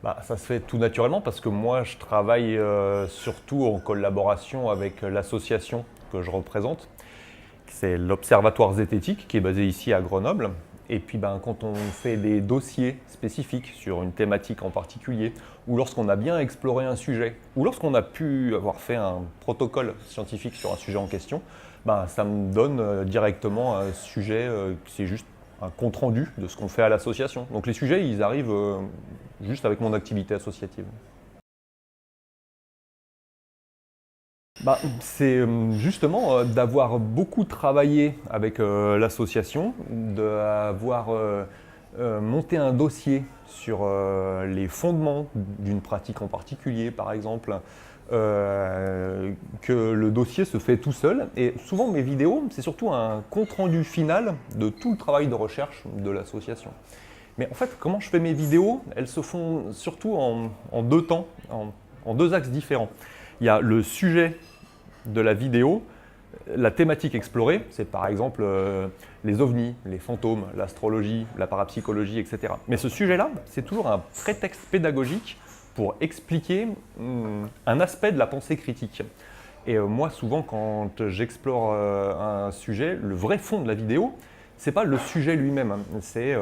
Ça se fait tout naturellement parce que moi, je travaille surtout en collaboration avec l'association que je représente. C'est l'Observatoire zététique qui est basé ici à Grenoble. Et puis quand on fait des dossiers spécifiques sur une thématique en particulier, ou lorsqu'on a bien exploré un sujet, ou lorsqu'on a pu avoir fait un protocole scientifique sur un sujet en question, ça me donne directement un sujet, c'est juste un compte-rendu de ce qu'on fait à l'association. Donc les sujets, ils arrivent juste avec mon activité associative. C'est justement d'avoir beaucoup travaillé avec l'association, d'avoir monté un dossier sur les fondements d'une pratique en particulier, par exemple, que le dossier se fait tout seul. Et souvent, mes vidéos, c'est surtout un compte-rendu final de tout le travail de recherche de l'association. Mais en fait, comment je fais mes vidéos? Elles se font surtout en deux temps, en deux axes différents. Il y a le sujet de la vidéo, la thématique explorée, c'est par exemple les ovnis, les fantômes, l'astrologie, la parapsychologie, etc. Mais ce sujet-là, c'est toujours un prétexte pédagogique pour expliquer un aspect de la pensée critique. Et moi, souvent, quand j'explore un sujet, le vrai fond de la vidéo, c'est pas le sujet lui-même, c'est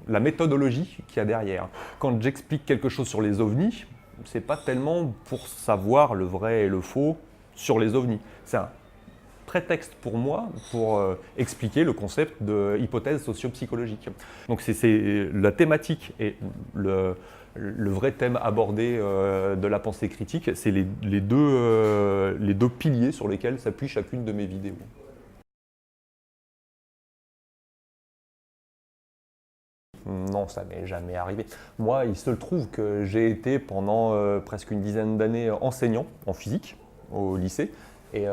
la méthodologie qu'il y a derrière. Quand j'explique quelque chose sur les ovnis, c'est pas tellement pour savoir le vrai et le faux sur les ovnis. C'est un prétexte pour moi pour expliquer le concept de hypothèse socio-psychologique. Donc c'est la thématique et le vrai thème abordé de la pensée critique, c'est les deux piliers sur lesquels s'appuie chacune de mes vidéos. Non, ça m'est jamais arrivé. Moi, il se trouve que j'ai été pendant presque une dizaine d'années enseignant en physique au lycée. Et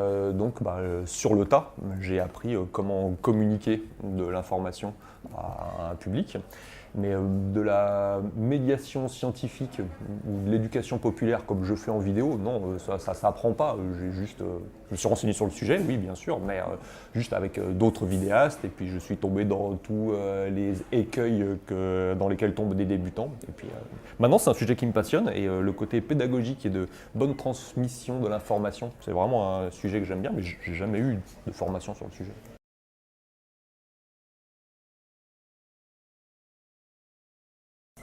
sur le tas, j'ai appris comment communiquer de l'information à un public. Mais de la médiation scientifique ou de l'éducation populaire comme je fais en vidéo, non, ça ne s'apprend pas. Je me suis renseigné sur le sujet, oui, bien sûr, mais juste avec d'autres vidéastes. Et puis je suis tombé dans tous les écueils dans lesquels tombent des débutants. Et puis maintenant, c'est un sujet qui me passionne et le côté pédagogique et de bonne transmission de l'information, c'est vraiment un sujet que j'aime bien, mais j'ai jamais eu de formation sur le sujet.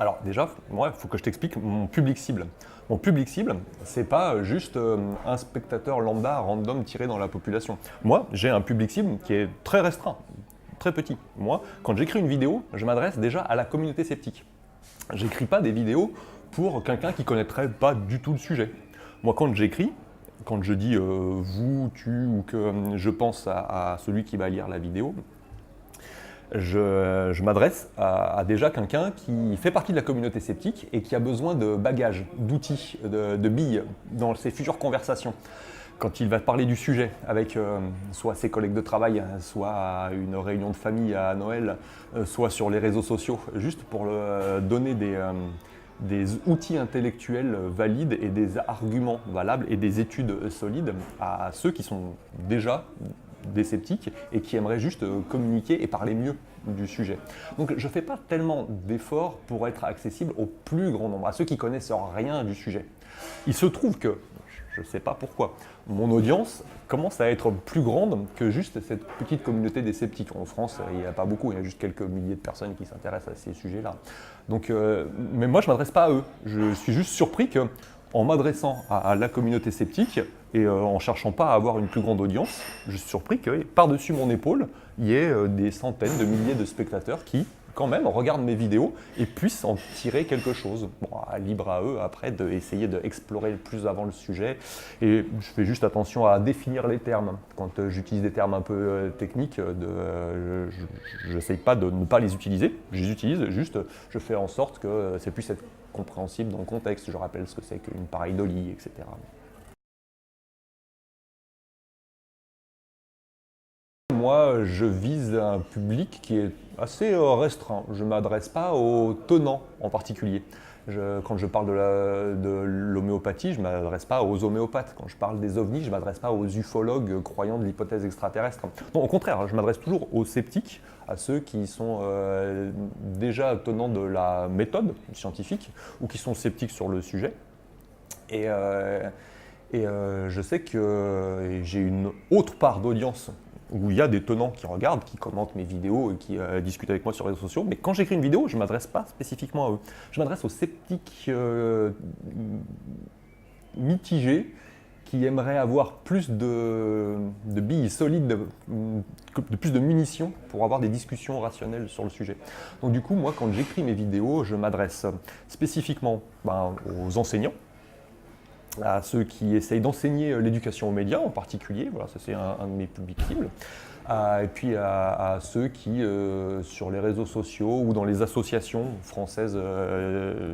Alors déjà, moi, il faut que je t'explique mon public cible. Mon public cible, c'est pas juste un spectateur lambda random tiré dans la population. Moi, j'ai un public cible qui est très restreint, très petit. Moi, quand j'écris une vidéo, je m'adresse déjà à la communauté sceptique. J'écris pas des vidéos pour quelqu'un qui connaîtrait pas du tout le sujet. Moi, quand j'écris, quand je dis vous, tu ou que je pense à celui qui va lire la vidéo, je m'adresse à déjà quelqu'un qui fait partie de la communauté sceptique et qui a besoin de bagages, d'outils, de billes dans ses futures conversations. Quand il va parler du sujet avec soit ses collègues de travail, soit à une réunion de famille à Noël, soit sur les réseaux sociaux, juste pour donner des outils intellectuels valides et des arguments valables et des études solides à ceux qui sont déjà des sceptiques et qui aimeraient juste communiquer et parler mieux du sujet. Donc je ne fais pas tellement d'efforts pour être accessible au plus grand nombre, à ceux qui connaissent rien du sujet. Il se trouve que, je ne sais pas pourquoi, mon audience commence à être plus grande que juste cette petite communauté des sceptiques. En France, il n'y a pas beaucoup, il y a juste quelques milliers de personnes qui s'intéressent à ces sujets-là. Donc, mais moi, je ne m'adresse pas à eux. Je suis juste surpris que, en m'adressant à la communauté sceptique et en cherchant pas à avoir une plus grande audience, je suis surpris que par-dessus mon épaule, il y ait des centaines de milliers de spectateurs qui, quand même, regardent mes vidéos et puissent en tirer quelque chose. Bon, libre à eux après d'essayer d'explorer plus avant le sujet. Et je fais juste attention à définir les termes. Quand j'utilise des termes un peu techniques, je n'essaye pas de ne pas les utiliser. Je les utilise, juste je fais en sorte que c'est puisse être compréhensible dans le contexte. Je rappelle ce que c'est qu'une pareidolie, etc. moi, je vise un public qui est assez restreint. Je ne m'adresse pas aux tenants en particulier. Quand je parle de l'homéopathie, je ne m'adresse pas aux homéopathes. Quand je parle des ovnis, je ne m'adresse pas aux ufologues croyant de l'hypothèse extraterrestre. Non, au contraire, je m'adresse toujours aux sceptiques, à ceux qui sont déjà tenants de la méthode scientifique ou qui sont sceptiques sur le sujet. Je sais que j'ai une autre part d'audience où il y a des tenants qui regardent, qui commentent mes vidéos et qui discutent avec moi sur les réseaux sociaux. Mais quand j'écris une vidéo, je ne m'adresse pas spécifiquement à eux. Je m'adresse aux sceptiques mitigés qui aimeraient avoir plus de billes solides, plus de munitions pour avoir des discussions rationnelles sur le sujet. Donc du coup, moi, quand j'écris mes vidéos, je m'adresse spécifiquement aux enseignants, à ceux qui essayent d'enseigner l'éducation aux médias en particulier, voilà, ça c'est un de mes publics cibles, et puis à ceux qui, sur les réseaux sociaux ou dans les associations françaises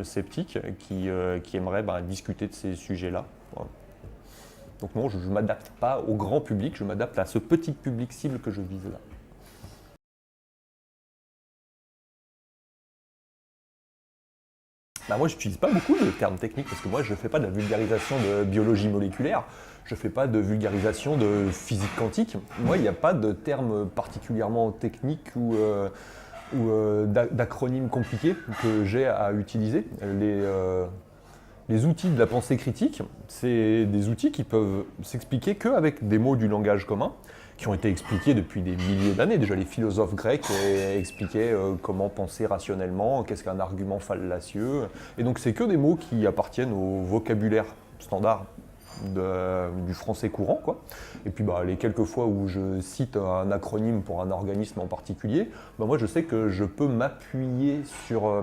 sceptiques, qui aimeraient discuter de ces sujets-là. Voilà. Donc non, je ne m'adapte pas au grand public, je m'adapte à ce petit public cible que je vise là. Moi, je n'utilise pas beaucoup de termes techniques parce que moi, je ne fais pas de la vulgarisation de biologie moléculaire, je ne fais pas de vulgarisation de physique quantique. Moi, il n'y a pas de termes particulièrement techniques ou d'acronymes compliqués que j'ai à utiliser. Les outils de la pensée critique, c'est des outils qui peuvent s'expliquer qu'avec des mots du langage commun, qui ont été expliqués depuis des milliers d'années. Déjà, les philosophes grecs expliquaient comment penser rationnellement, qu'est-ce qu'un argument fallacieux. Et donc, c'est que des mots qui appartiennent au vocabulaire standard du français courant, quoi. Et puis, les quelques fois où je cite un acronyme pour un organisme en particulier, moi, je sais que je peux m'appuyer sur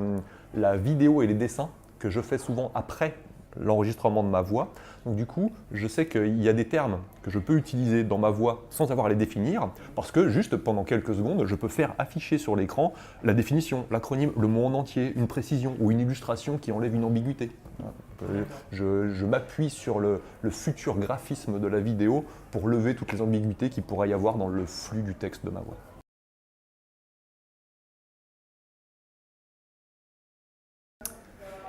la vidéo et les dessins que je fais souvent après l'enregistrement de ma voix. Donc du coup, je sais qu'il y a des termes que je peux utiliser dans ma voix sans avoir à les définir, parce que juste pendant quelques secondes, je peux faire afficher sur l'écran la définition, l'acronyme, le mot en entier, une précision ou une illustration qui enlève une ambiguïté. Je m'appuie sur le futur graphisme de la vidéo pour lever toutes les ambiguïtés qu'il pourrait y avoir dans le flux du texte de ma voix.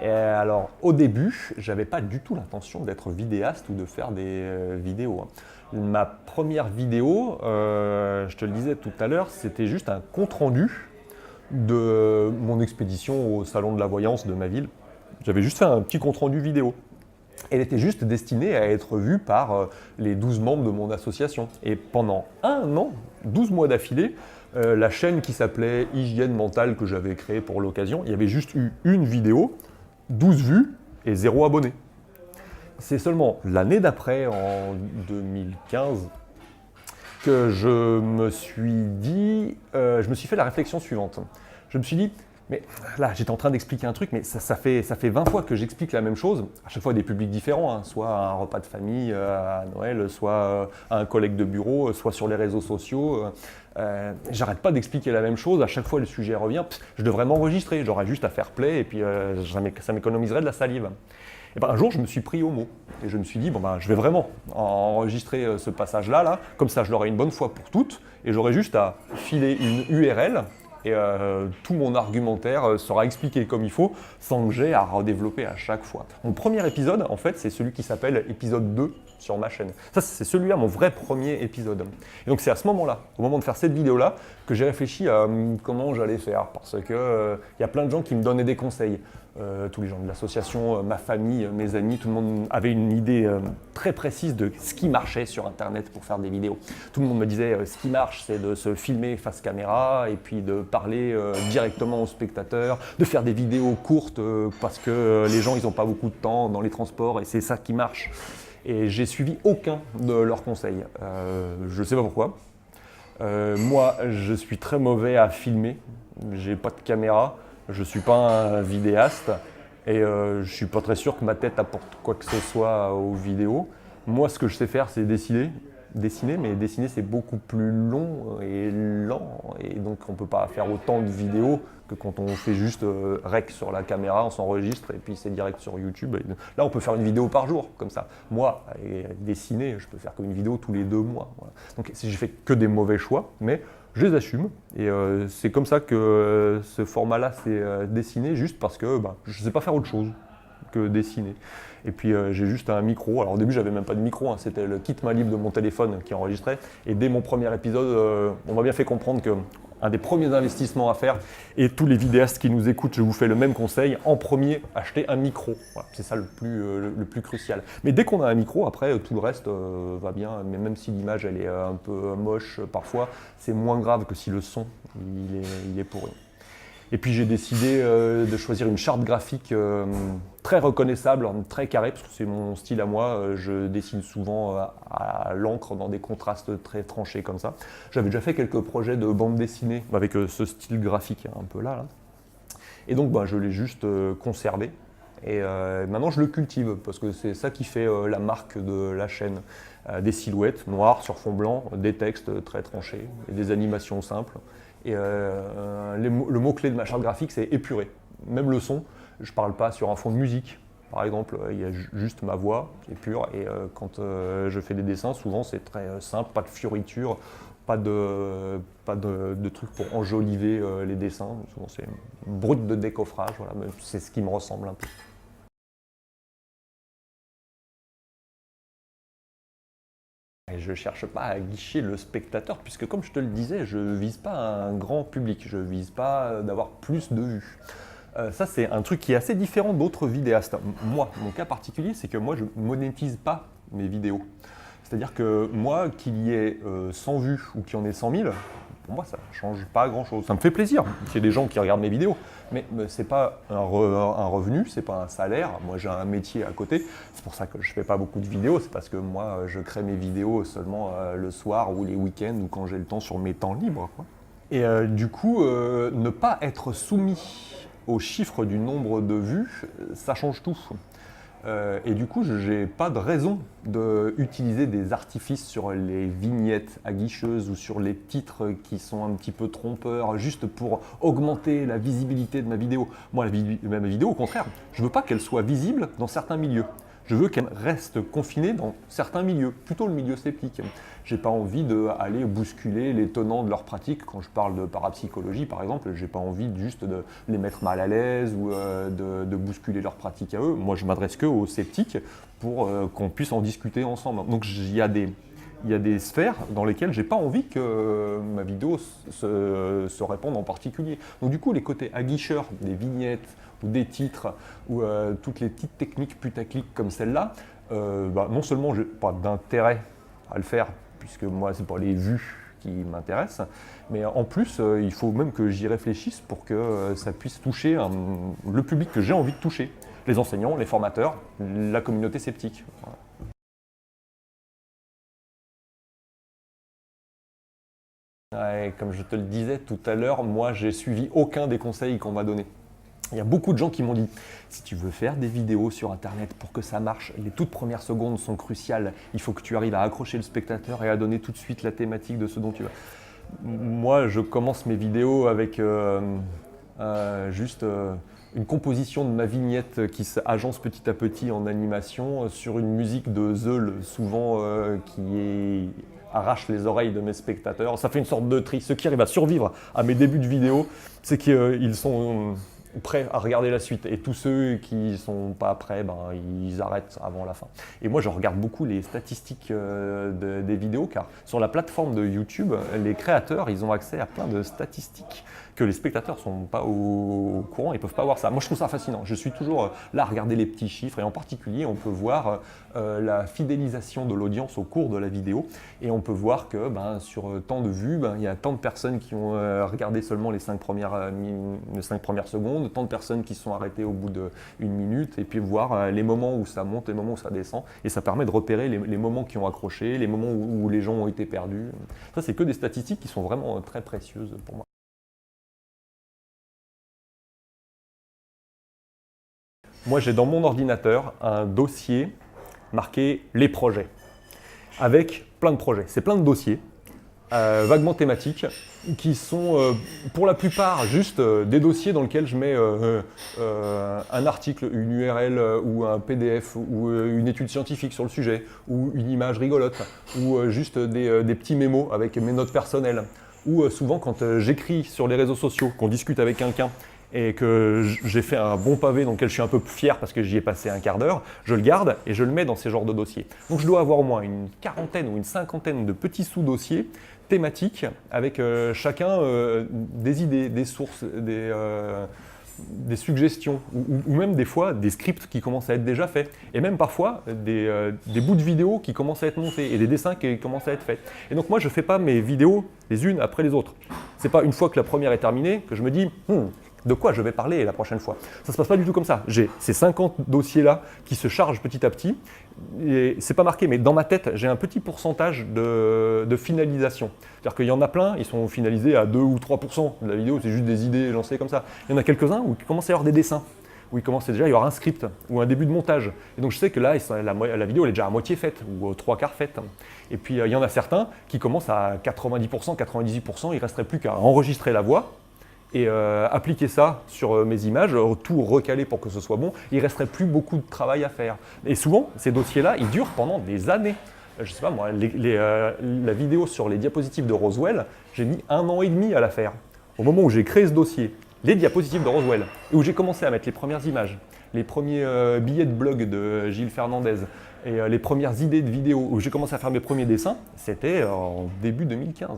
Et alors, au début, j'avais pas du tout l'intention d'être vidéaste ou de faire des vidéos. Ma première vidéo, je te le disais tout à l'heure, c'était juste un compte-rendu de mon expédition au salon de la voyance de ma ville. J'avais juste fait un petit compte-rendu vidéo. Elle était juste destinée à être vue par les 12 membres de mon association. Et pendant un an, 12 mois d'affilée, la chaîne qui s'appelait Hygiène Mentale que j'avais créée pour l'occasion, il y avait juste eu une vidéo, 12 vues et 0 abonnés. C'est seulement l'année d'après, en 2015, que je me suis fait la réflexion suivante. Je me suis dit, mais là, j'étais en train d'expliquer un truc, mais ça fait 20 fois que j'explique la même chose, à chaque fois à des publics différents, soit à un repas de famille à Noël, soit à un collègue de bureau, soit sur les réseaux sociaux. J'arrête pas d'expliquer la même chose, à chaque fois le sujet revient, je devrais m'enregistrer, j'aurais juste à faire play et puis ça m'économiserait de la salive. Et un jour, je me suis pris au mot et je me suis dit, je vais vraiment enregistrer ce passage-là, comme ça je l'aurai une bonne fois pour toutes et j'aurai juste à filer une URL et tout mon argumentaire sera expliqué comme il faut sans que j'aie à redévelopper à chaque fois. Mon premier épisode, en fait, c'est celui qui s'appelle épisode 2 sur ma chaîne. Ça, c'est celui-là, mon vrai premier épisode. Et donc, c'est à ce moment-là, au moment de faire cette vidéo-là, que j'ai réfléchi à comment j'allais faire. Parce que y a plein de gens qui me donnaient des conseils. Tous les gens de l'association, ma famille, mes amis, tout le monde avait une idée très précise de ce qui marchait sur Internet pour faire des vidéos. Tout le monde me disait ce qui marche, c'est de se filmer face caméra et puis de parler directement aux spectateurs, de faire des vidéos courtes parce que les gens ils n'ont pas beaucoup de temps dans les transports et c'est ça qui marche. Et j'ai suivi aucun de leurs conseils. Je ne sais pas pourquoi. Moi, je suis très mauvais à filmer. J'ai pas de caméra. Je ne suis pas un vidéaste et je ne suis pas très sûr que ma tête apporte quoi que ce soit aux vidéos. Moi, ce que je sais faire, c'est dessiner, mais dessiner, c'est beaucoup plus long et lent. Et donc, on ne peut pas faire autant de vidéos que quand on fait juste rec sur la caméra, on s'enregistre et puis c'est direct sur YouTube. Et là, on peut faire une vidéo par jour, comme ça. Moi, dessiner, je peux faire qu'une vidéo tous les 2 mois. Voilà. Donc, j'ai fait que des mauvais choix, mais je les assume. Et c'est comme ça que ce format-là s'est dessiné, juste parce que je ne sais pas faire autre chose que dessiner. Et puis j'ai juste un micro. Alors au début, j'avais même pas de micro, hein. C'était le kit main libre de mon téléphone qui enregistrait. Et dès mon premier épisode, on m'a bien fait comprendre que un des premiers investissements à faire, et tous les vidéastes qui nous écoutent, je vous fais le même conseil, en premier, achetez un micro. Voilà, c'est ça le plus crucial. Mais dès qu'on a un micro, après, tout le reste va bien. Mais même si l'image elle est un peu moche parfois, c'est moins grave que si le son il est pourri. Et puis j'ai décidé de choisir une charte graphique très reconnaissable, très carrée, parce que c'est mon style à moi. Je dessine souvent à l'encre dans des contrastes très tranchés comme ça. J'avais déjà fait quelques projets de bande dessinée avec ce style graphique un peu là. Et donc je l'ai juste conservé. Et maintenant je le cultive, parce que c'est ça qui fait la marque de la chaîne. Des silhouettes noires sur fond blanc, des textes très tranchés et des animations simples. Et le mot-clé de ma charte graphique, c'est épuré. Même le son, je ne parle pas sur un fond de musique. Par exemple, il y a juste ma voix qui est pure. Et quand je fais des dessins, souvent c'est très simple, pas de fioritures, pas de trucs pour enjoliver les dessins. Souvent c'est brut de décoffrage. Voilà, c'est ce qui me ressemble un peu. Et je ne cherche pas à guicher le spectateur, puisque comme je te le disais, je ne vise pas un grand public, je ne vise pas d'avoir plus de vues. Ça, c'est un truc qui est assez différent d'autres vidéastes. Moi, mon cas particulier, c'est que moi, je ne monétise pas mes vidéos. C'est-à-dire que moi, qu'il y ait 100 vues ou qu'il y en ait 100 000, pour moi, ça ne change pas grand-chose. Ça me fait plaisir qu'il y ait des gens qui regardent mes vidéos, mais ce n'est pas un revenu, ce n'est pas un salaire. Moi, j'ai un métier à côté. C'est pour ça que je ne fais pas beaucoup de vidéos. C'est parce que moi, je crée mes vidéos seulement le soir ou les week-ends ou quand j'ai le temps sur mes temps libres, quoi. Et du coup, ne pas être soumis aux chiffres du nombre de vues, ça change tout. Et du coup, je n'ai pas de raison d'utiliser des artifices sur les vignettes aguicheuses ou sur les titres qui sont un petit peu trompeurs, juste pour augmenter la visibilité de ma vidéo. Moi, ma vidéo, au contraire, je ne veux pas qu'elle soit visible dans certains milieux. Je veux qu'elle reste confinée dans certains milieux, plutôt le milieu sceptique. Je n'ai pas envie d'aller bousculer les tenants de leur pratique. Quand je parle de parapsychologie, par exemple, je n'ai pas envie juste de les mettre mal à l'aise ou de bousculer leur pratique à eux. Moi, je m'adresse qu'aux sceptiques pour qu'on puisse en discuter ensemble. Donc, il y a des sphères dans lesquelles je n'ai pas envie que ma vidéo se répande en particulier. Donc du coup, les côtés aguicheurs des vignettes ou des titres ou toutes les petites techniques putaclic comme celle-là, non seulement je n'ai pas d'intérêt à le faire, puisque moi, ce n'est pas les vues qui m'intéressent, mais en plus, il faut même que j'y réfléchisse pour que ça puisse toucher le public que j'ai envie de toucher. Les enseignants, les formateurs, la communauté sceptique. Voilà. Ouais, comme je te le disais tout à l'heure, moi j'ai suivi aucun des conseils qu'on m'a donnés. Il y a beaucoup de gens qui m'ont dit, si tu veux faire des vidéos sur Internet pour que ça marche, les toutes premières secondes sont cruciales. Il faut que tu arrives à accrocher le spectateur et à donner tout de suite la thématique de ce dont tu veux. Moi, je commence mes vidéos avec juste une composition de ma vignette qui s'agence petit à petit en animation sur une musique de Zeul, souvent arrache les oreilles de mes spectateurs. Ça fait une sorte de tri. Ceux qui arrivent à survivre à mes débuts de vidéo, c'est qu'ils sont prêts à regarder la suite. Et tous ceux qui sont pas prêts, ils arrêtent avant la fin. Et moi, je regarde beaucoup les statistiques des vidéos, car sur la plateforme de YouTube, les créateurs, ils ont accès à plein de statistiques que les spectateurs ne sont pas au courant, ils ne peuvent pas voir ça. Moi, je trouve ça fascinant. Je suis toujours là à regarder les petits chiffres, et en particulier, on peut voir la fidélisation de l'audience au cours de la vidéo, et on peut voir que sur tant de vues, il y a tant de personnes qui ont regardé seulement les 5 premières secondes, tant de personnes qui sont arrêtées au bout d'1 minute, et puis voir les moments où ça monte, les moments où ça descend, et ça permet de repérer les moments qui ont accroché, les moments où les gens ont été perdus. Ça, c'est que des statistiques qui sont vraiment très précieuses pour moi. Moi, j'ai dans mon ordinateur un dossier marqué « Les projets » avec plein de projets. C'est plein de dossiers. vaguement thématiques, qui sont pour la plupart juste des dossiers dans lesquels je mets un article, une URL ou un PDF ou une étude scientifique sur le sujet ou une image rigolote ou juste des petits mémos avec mes notes personnelles. Ou souvent quand j'écris sur les réseaux sociaux, qu'on discute avec quelqu'un et que j'ai fait un bon pavé dans lequel je suis un peu fier parce que j'y ai passé un quart d'heure, je le garde et je le mets dans ces genres de dossiers. Donc je dois avoir au moins une quarantaine ou une cinquantaine de petits sous-dossiers thématiques avec chacun des idées, des sources, des suggestions ou même des fois des scripts qui commencent à être déjà faits et même parfois des bouts de vidéos qui commencent à être montés et des dessins qui commencent à être faits. Et donc moi je ne fais pas mes vidéos les unes après les autres. C'est pas une fois que la première est terminée que je me dis de quoi je vais parler la prochaine fois. Ça ne se passe pas du tout comme ça. J'ai ces 50 dossiers-là qui se chargent petit à petit. Et c'est pas marqué, mais dans ma tête, j'ai un petit pourcentage de finalisation. C'est-à-dire qu'il y en a plein, ils sont finalisés à 2 ou 3% de la vidéo, c'est juste des idées lancées comme ça. Il y en a quelques-uns où il commence à y avoir des dessins, où il commence déjà à y avoir un script ou un début de montage. Et donc je sais que là, la vidéo elle est déjà à moitié faite ou aux 3/4 faite. Et puis il y en a certains qui commencent à 90%, 98%, il ne resterait plus qu'à enregistrer la voix et appliquer ça sur mes images, tout recaler pour que ce soit bon, il ne resterait plus beaucoup de travail à faire. Et souvent, ces dossiers-là, ils durent pendant des années. Je ne sais pas moi, la vidéo sur les diapositives de Roswell, j'ai mis 1 an et demi à la faire. Au moment où j'ai créé ce dossier, les diapositives de Roswell, et où j'ai commencé à mettre les premières images, les premiers billets de blog de Gilles Fernandez, et les premières idées de vidéos, où j'ai commencé à faire mes premiers dessins, c'était en début 2015.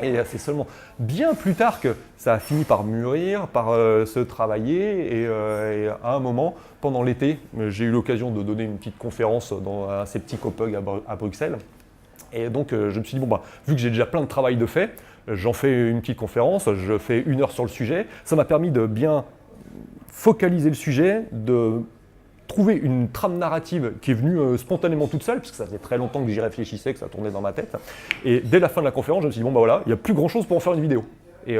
Et c'est seulement bien plus tard que ça a fini par mûrir, par se travailler. Et à un moment, pendant l'été, j'ai eu l'occasion de donner une petite conférence dans un Septicopug à Bruxelles. Et donc je me suis dit, vu que j'ai déjà plein de travail de fait, j'en fais une petite conférence, je fais 1 heure sur le sujet. Ça m'a permis de bien focaliser le sujet, de trouver une trame narrative qui est venue spontanément toute seule, parce que ça faisait très longtemps que j'y réfléchissais, que ça tournait dans ma tête. Et dès la fin de la conférence, je me suis dit, voilà, il n'y a plus grand chose pour en faire une vidéo. Et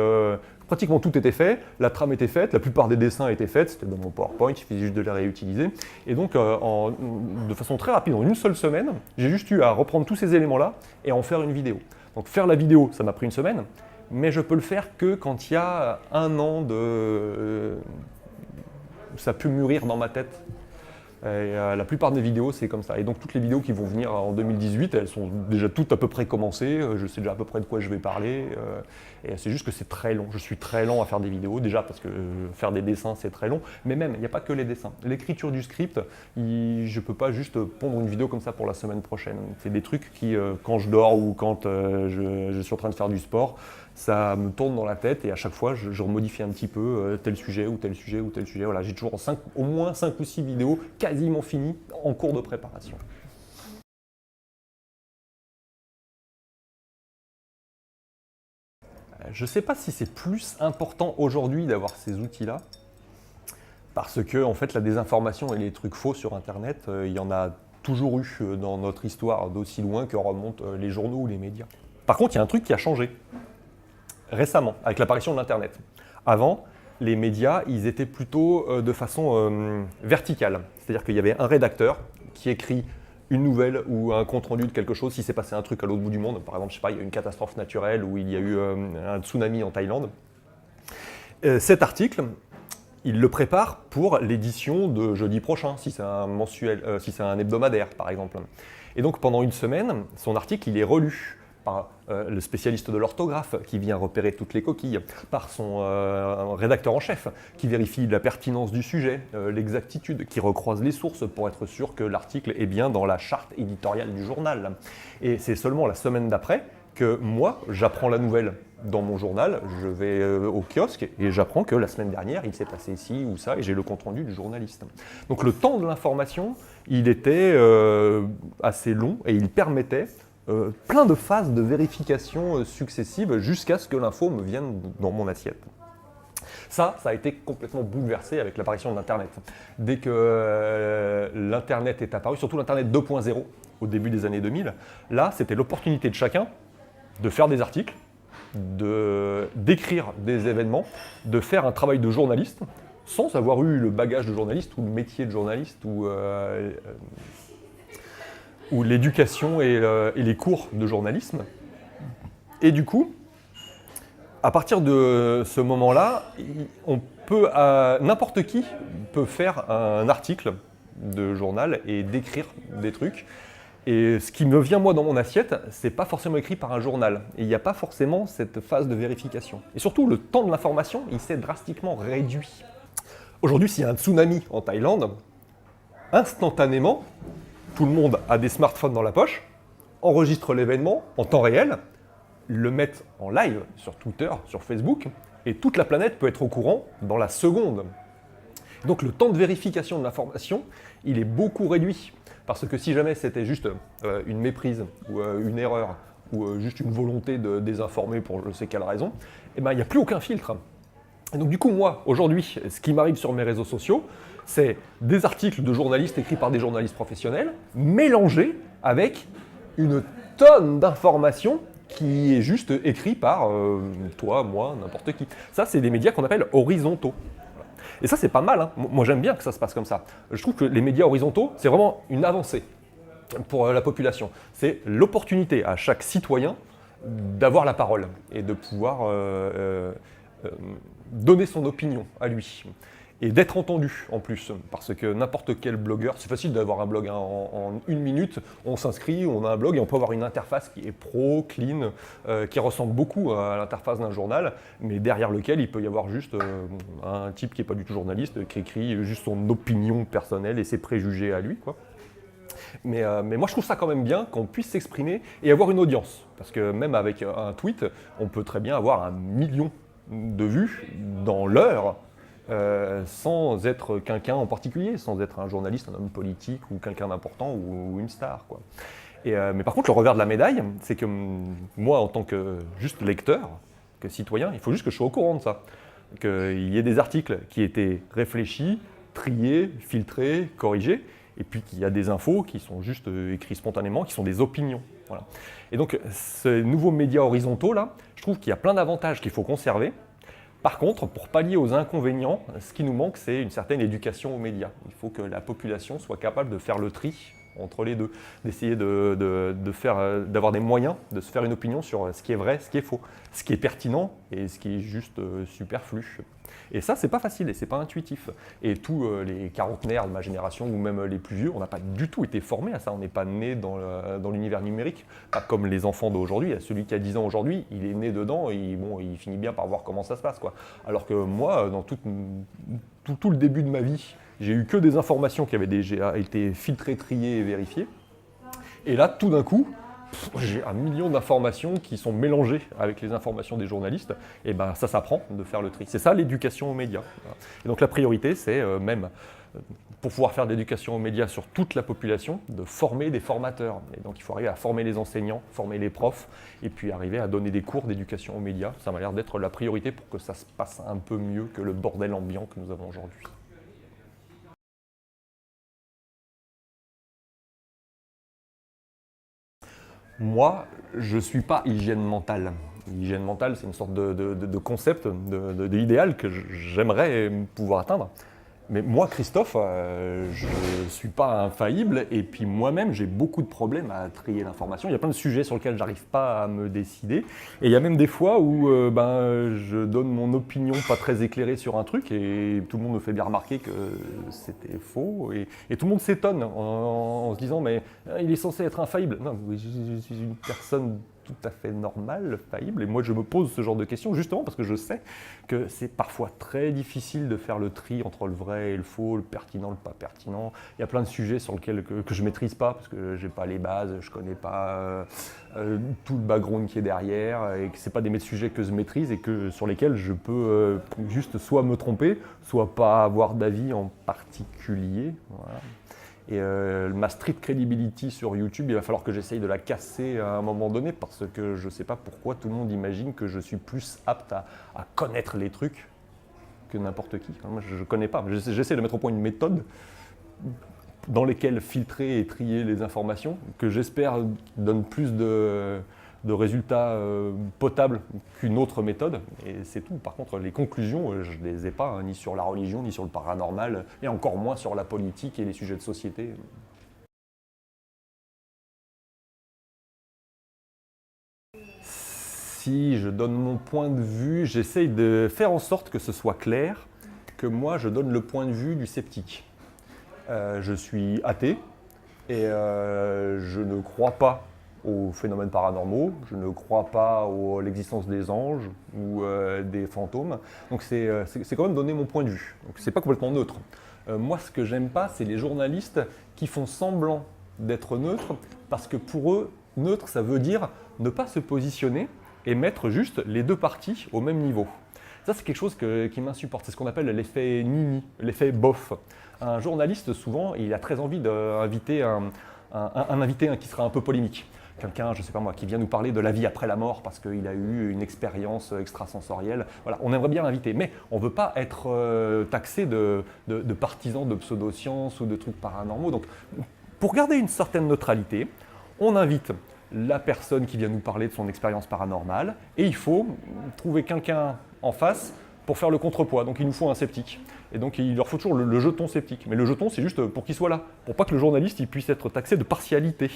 pratiquement tout était fait, la trame était faite, la plupart des dessins étaient faits, c'était dans mon PowerPoint, il suffisait juste de les réutiliser. Et donc, de façon très rapide, en 1 seule semaine, j'ai juste eu à reprendre tous ces éléments-là et en faire une vidéo. Donc faire la vidéo, ça m'a pris 1 semaine, mais je peux le faire que quand il y a 1 an ça peut mûrir dans ma tête. Et la plupart des vidéos, c'est comme ça. Et donc toutes les vidéos qui vont venir en 2018, elles sont déjà toutes à peu près commencées. Je sais déjà à peu près de quoi je vais parler. Et c'est juste que c'est très long. Je suis très lent à faire des vidéos, déjà parce que faire des dessins, c'est très long. Mais même, il n'y a pas que les dessins. L'écriture du script, je ne peux pas juste pondre une vidéo comme ça pour la semaine prochaine. C'est des trucs qui, quand je dors ou quand je suis en train de faire du sport, ça me tourne dans la tête et à chaque fois, je remodifie un petit peu tel sujet ou tel sujet ou tel sujet. Voilà, j'ai toujours au moins 5 ou 6 vidéos quasiment finies en cours de préparation. Je ne sais pas si c'est plus important aujourd'hui d'avoir ces outils-là, parce que en fait, la désinformation et les trucs faux sur Internet, il y en a toujours eu dans notre histoire d'aussi loin que remontent les journaux ou les médias. Par contre, il y a un truc qui a changé récemment, avec l'apparition de l'Internet. Avant, les médias, ils étaient plutôt de façon verticale. C'est-à-dire qu'il y avait un rédacteur qui écrit une nouvelle ou un compte-rendu de quelque chose, si s'est passé un truc à l'autre bout du monde. Par exemple, je sais pas, il y a eu une catastrophe naturelle ou il y a eu un tsunami en Thaïlande. Cet article, il le prépare pour l'édition de jeudi prochain, si c'est un mensuel, si c'est un hebdomadaire, par exemple. Et donc, pendant 1 semaine, son article, il est relu par le spécialiste de l'orthographe qui vient repérer toutes les coquilles, par son rédacteur en chef qui vérifie la pertinence du sujet, l'exactitude, qui recroise les sources pour être sûr que l'article est bien dans la charte éditoriale du journal. Et c'est seulement la semaine d'après que moi, j'apprends la nouvelle dans mon journal, je vais au kiosque et j'apprends que la semaine dernière, il s'est passé ci ou ça et j'ai le compte-rendu du journaliste. Donc le temps de l'information, il était assez long et il permettait plein de phases de vérification successives jusqu'à ce que l'info me vienne dans mon assiette. Ça a été complètement bouleversé avec l'apparition de l'Internet. Dès que l'Internet est apparu, surtout l'Internet 2.0 au début des années 2000, là, c'était l'opportunité de chacun de faire des articles, d'écrire des événements, de faire un travail de journaliste, sans avoir eu le bagage de journaliste ou le métier de journaliste ou l'éducation et les cours de journalisme. Et du coup, à partir de ce moment-là, n'importe qui peut faire un article de journal et décrire des trucs. Et ce qui me vient moi dans mon assiette, c'est pas forcément écrit par un journal. Et il n'y a pas forcément cette phase de vérification. Et surtout, le temps de l'information, il s'est drastiquement réduit. Aujourd'hui, s'il y a un tsunami en Thaïlande, instantanément, tout le monde a des smartphones dans la poche, enregistre l'événement en temps réel, le met en live sur Twitter, sur Facebook, et toute la planète peut être au courant dans la seconde. Donc le temps de vérification de l'information, il est beaucoup réduit. Parce que si jamais c'était juste une méprise, ou une erreur, ou juste une volonté de désinformer pour je sais quelle raison, eh ben, il n'y a plus aucun filtre. Et donc du coup, moi, aujourd'hui, ce qui m'arrive sur mes réseaux sociaux, c'est des articles de journalistes écrits par des journalistes professionnels, mélangés avec une tonne d'informations qui est juste écrit par toi, moi, n'importe qui. Ça, c'est des médias qu'on appelle horizontaux. Et ça, c'est pas mal, hein. Moi, j'aime bien que ça se passe comme ça. Je trouve que les médias horizontaux, c'est vraiment une avancée pour la population. C'est l'opportunité à chaque citoyen d'avoir la parole et de pouvoir donner son opinion à lui. Et d'être entendu en plus, parce que n'importe quel blogueur, c'est facile d'avoir un blog, hein, en 1 minute, on s'inscrit, on a un blog et on peut avoir une interface qui est pro, clean, qui ressemble beaucoup à l'interface d'un journal, mais derrière lequel il peut y avoir juste un type qui n'est pas du tout journaliste, qui écrit juste son opinion personnelle et ses préjugés à lui, quoi. Mais moi je trouve ça quand même bien qu'on puisse s'exprimer et avoir une audience, parce que même avec un tweet, on peut très bien avoir 1 million de vues dans l'heure, sans être quelqu'un en particulier, sans être un journaliste, un homme politique ou quelqu'un d'important ou une star, quoi. Mais par contre, le revers de la médaille, c'est que moi, en tant que juste lecteur, que citoyen, il faut juste que je sois au courant de ça. Qu'il y ait des articles qui étaient réfléchis, triés, filtrés, corrigés, et puis qu'il y a des infos qui sont juste écrites spontanément, qui sont des opinions. Voilà. Et donc, ces nouveaux médias horizontaux, là, je trouve qu'il y a plein d'avantages qu'il faut conserver. Par contre, pour pallier aux inconvénients, ce qui nous manque, c'est une certaine éducation aux médias. Il faut que la population soit capable de faire le tri entre les deux, d'essayer d'avoir des moyens de se faire une opinion sur ce qui est vrai, ce qui est faux, ce qui est pertinent et ce qui est juste superflu. Et ça, c'est pas facile et c'est pas intuitif. Et tous les quarantenaires de ma génération ou même les plus vieux, on n'a pas du tout été formés à ça. On n'est pas né dans l'univers numérique, pas comme les enfants d'aujourd'hui. Celui qui a 10 ans aujourd'hui, il est né dedans et il finit bien par voir comment ça se passe, quoi. Alors que moi, dans tout le début de ma vie, j'ai eu que des informations qui avaient déjà été filtrées, triées et vérifiées. Et là, tout d'un coup, j'ai 1 million d'informations qui sont mélangées avec les informations des journalistes. Et ben ça s'apprend de faire le tri. C'est ça l'éducation aux médias. Et donc la priorité, c'est même, pour pouvoir faire de l'éducation aux médias sur toute la population, de former des formateurs. Et donc il faut arriver à former les enseignants, former les profs, et puis arriver à donner des cours d'éducation aux médias. Ça m'a l'air d'être la priorité pour que ça se passe un peu mieux que le bordel ambiant que nous avons aujourd'hui. Moi, je ne suis pas hygiène mentale. Hygiène mentale, c'est une sorte de concept, d'idéal que j'aimerais pouvoir atteindre. Mais moi, Christophe, je ne suis pas infaillible et puis moi-même, j'ai beaucoup de problèmes à trier l'information. Il y a plein de sujets sur lesquels j'arrive pas à me décider. Et il y a même des fois où je donne mon opinion pas très éclairée sur un truc et tout le monde me fait bien remarquer que c'était faux. Et tout le monde s'étonne en se disant « mais il est censé être infaillible ». Non, je suis une personne tout à fait normale, faillible, et moi je me pose ce genre de questions justement parce que je sais que c'est parfois très difficile de faire le tri entre le vrai et le faux, le pertinent, le pas pertinent. Il y a plein de sujets sur lesquels que je ne maîtrise pas parce que j'ai pas les bases, je connais pas tout le background qui est derrière, et que c'est pas des sujets que je maîtrise et sur lesquels je peux juste soit me tromper, soit pas avoir d'avis en particulier. Voilà. Et ma street credibility sur YouTube, il va falloir que j'essaye de la casser à un moment donné parce que je ne sais pas pourquoi tout le monde imagine que je suis plus apte à connaître les trucs que n'importe qui. Moi, je ne connais pas. J'essaie de mettre au point une méthode dans laquelle filtrer et trier les informations que j'espère donne plus de résultats potables qu'une autre méthode, et c'est tout. Par contre, les conclusions, je ne les ai pas, hein, ni sur la religion, ni sur le paranormal, et encore moins sur la politique et les sujets de société. Si je donne mon point de vue, j'essaye de faire en sorte que ce soit clair, que moi je donne le point de vue du sceptique. Je suis athée et je ne crois pas aux phénomènes paranormaux, je ne crois pas à l'existence des anges ou des fantômes. Donc c'est quand même donner mon point de vue. Donc c'est pas complètement neutre. Moi ce que j'aime pas, c'est les journalistes qui font semblant d'être neutres, parce que pour eux, neutre ça veut dire ne pas se positionner et mettre juste les deux parties au même niveau. Ça c'est quelque chose qui m'insupporte, c'est ce qu'on appelle l'effet nini, l'effet bof. Un journaliste souvent, il a très envie d'inviter un invité qui sera un peu polémique. Quelqu'un, je ne sais pas moi, qui vient nous parler de la vie après la mort parce qu'il a eu une expérience extrasensorielle. Voilà, on aimerait bien l'inviter, mais on ne veut pas être taxé de partisan de pseudosciences ou de trucs paranormaux. Donc, pour garder une certaine neutralité, on invite la personne qui vient nous parler de son expérience paranormale et il faut trouver quelqu'un en face pour faire le contrepoids. Donc, il nous faut un sceptique. Et donc, il leur faut toujours le jeton sceptique. Mais le jeton, c'est juste pour qu'il soit là, pour pas que le journaliste il puisse être taxé de partialité.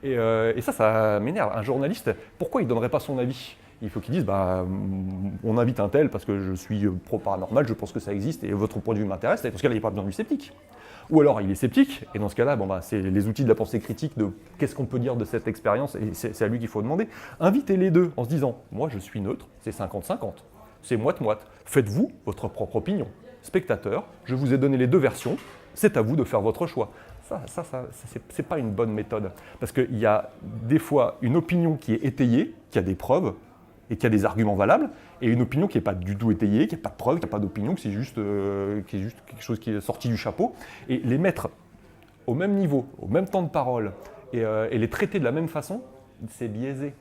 Et ça m'énerve. Un journaliste, pourquoi il ne donnerait pas son avis? Il faut qu'il dise, on invite un tel parce que je suis pro-paranormal, je pense que ça existe et votre point de vue m'intéresse. Et dans ce cas-là, il n'y a pas besoin du sceptique. Ou alors, il est sceptique, et dans ce cas-là, c'est les outils de la pensée critique de qu'est-ce qu'on peut dire de cette expérience, et c'est à lui qu'il faut demander. Invitez les deux en se disant, moi je suis neutre, c'est 50-50, c'est moite-moite. Faites-vous votre propre opinion. Spectateur, je vous ai donné les deux versions, c'est à vous de faire votre choix. Ça c'est pas une bonne méthode. Parce qu'il y a des fois une opinion qui est étayée, qui a des preuves et qui a des arguments valables, et une opinion qui n'est pas du tout étayée, qui n'a pas de preuves, qui n'a pas d'opinion, qui est juste quelque chose qui est sorti du chapeau. Et les mettre au même niveau, au même temps de parole, et les traiter de la même façon, c'est biaisé.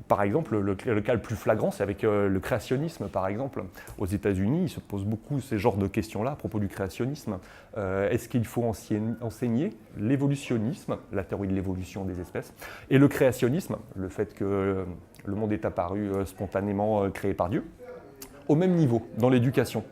Par exemple, le cas le plus flagrant, c'est avec le créationnisme, par exemple. Aux États-Unis, ils se posent beaucoup ces genres de questions-là à propos du créationnisme. Est-ce qu'il faut enseigner l'évolutionnisme, la théorie de l'évolution des espèces, et le créationnisme, le fait que le monde est apparu spontanément créé par Dieu, au même niveau, dans l'éducation?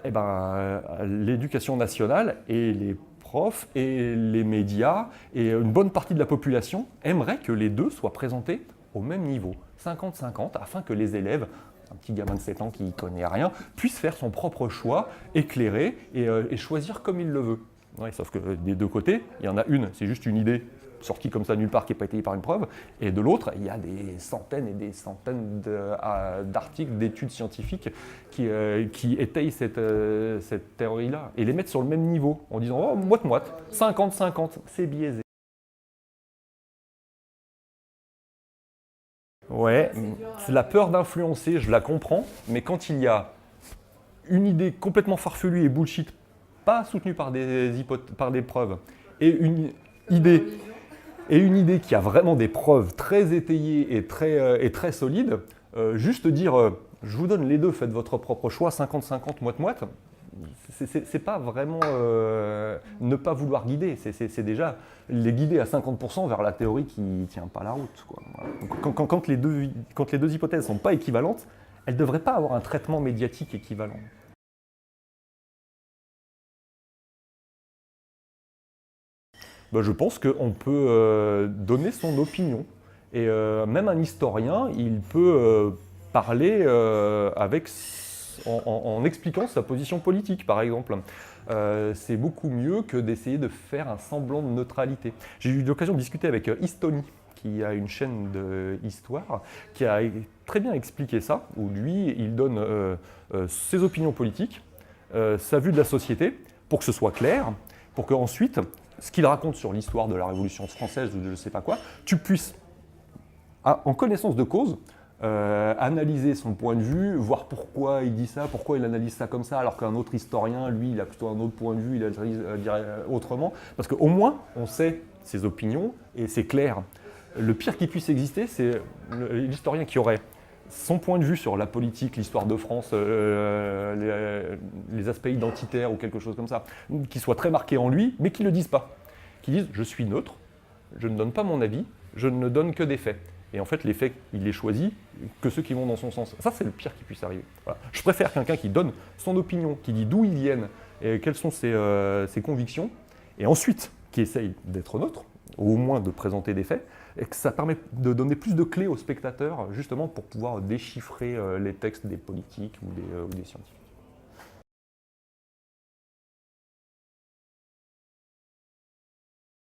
Eh ben, l'éducation nationale et les profs et les médias et une bonne partie de la population aimeraient que les deux soient présentés au même niveau, 50-50, afin que les élèves, un petit gamin de 7 ans qui ne connaît rien, puisse faire son propre choix, éclairé et choisir comme il le veut. Ouais, sauf que des deux côtés, il y en a une, c'est juste une idée sortie comme ça nulle part qui n'est pas étayée par une preuve, et de l'autre, il y a des centaines et des centaines d'articles, d'études scientifiques qui étayent cette théorie-là, et les mettre sur le même niveau, en disant « oh, moite-moite, 50-50, c'est biaisé ». Ouais, c'est la peur d'influencer, je la comprends, mais quand il y a une idée complètement farfelue et bullshit, pas soutenue par des preuves, et une idée qui a vraiment des preuves très étayées et très solides, juste dire je vous donne les deux, faites votre propre choix, 50-50, moite-moite, c'est pas vraiment ne pas vouloir guider, c'est déjà les guider à 50% vers la théorie qui ne tient pas la route, quoi. Voilà. Quand les deux hypothèses ne sont pas équivalentes, elles ne devraient pas avoir un traitement médiatique équivalent. Je pense qu'on peut donner son opinion. Et même un historien, il peut parler en expliquant sa position politique, par exemple. C'est beaucoup mieux que d'essayer de faire un semblant de neutralité. J'ai eu l'occasion de discuter avec Histony, qui a une chaîne d'histoire, qui a très bien expliqué ça, où lui, il donne ses opinions politiques, sa vue de la société, pour que ce soit clair, pour qu'ensuite, ce qu'il raconte sur l'histoire de la Révolution française ou de je ne sais pas quoi, tu puisses, en connaissance de cause, analyser son point de vue, voir pourquoi il dit ça, pourquoi il analyse ça comme ça, alors qu'un autre historien, lui, il a plutôt un autre point de vue, il analyse autrement. Parce qu'au moins, on sait ses opinions et c'est clair. Le pire qui puisse exister, c'est l'historien qui aurait son point de vue sur la politique, l'histoire de France, les aspects identitaires ou quelque chose comme ça, qui soit très marqué en lui, mais qui ne le disent pas. Qui disent « je suis neutre, je ne donne pas mon avis, je ne donne que des faits ». Et en fait, les faits, il les choisit que ceux qui vont dans son sens. Ça, c'est le pire qui puisse arriver. Voilà. Je préfère quelqu'un qui donne son opinion, qui dit d'où ils viennent et quelles sont ses convictions, et ensuite qui essaye d'être neutre, ou au moins de présenter des faits, et que ça permet de donner plus de clés aux spectateurs, justement pour pouvoir déchiffrer les textes des politiques ou des scientifiques.